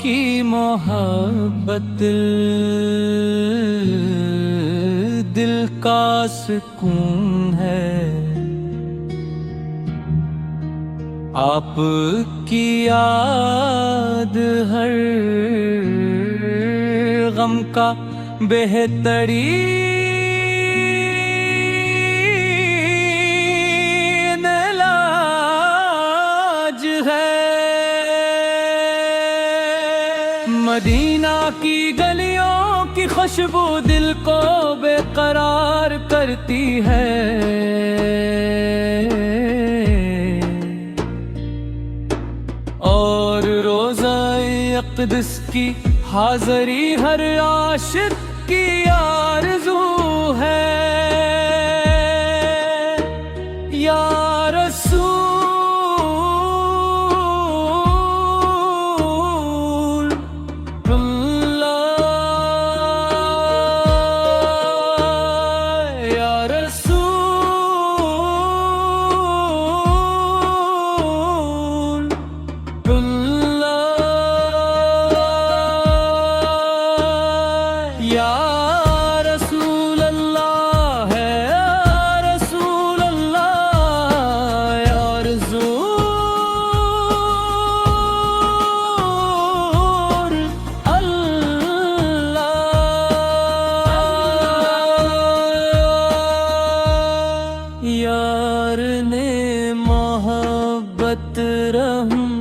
کی محبت دل کا سکون ہے، آپ کی یاد ہر غم کا بہترین علاج ہے۔ مدینہ کی گلیوں کی خوشبو دل کو بے قرار کرتی ہے، اور روضہ اقدس کی حاضری ہر عاشق کی آرزو ہے۔ یا رسول اللہ، یا رسول یا رسول اللہ ہے، یا رسول اللہ، یا رسول اللہ۔ یار نے محبت، رحم،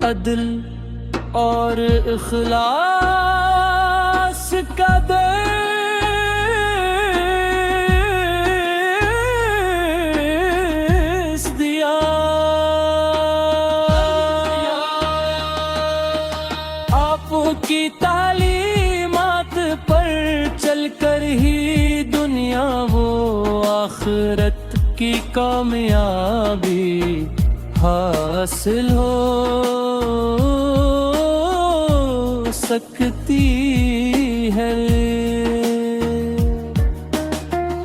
عدل اور اخلاص کا درس دیا۔ آپ کی تعلیمات پر چل کر ہی دنیا و آخرت کی کامیابی حاصل ہو سکتی ہے۔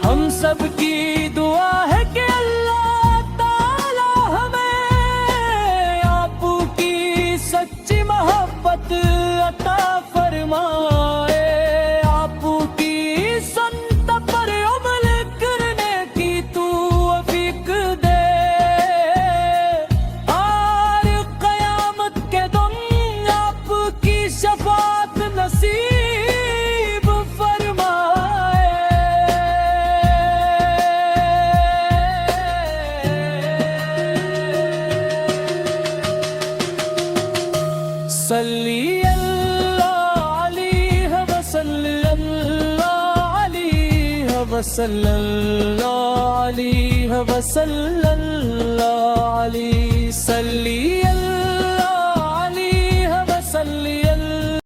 ہم سب کی دعا ہے کہ اللہ تعالی ہمیں آپ کی سچی محبت عطا فرمائے، آپ کی سنت پر عمل کرنے کی توفیق دے، اور قیامت کے دن آپ کی شفاعت نصیب فرمائے۔ صلی اللہ علیہ وسلم، علیہ وسلم، علیہ وسلم، علیہ صلی اللہ علیہ وسلم۔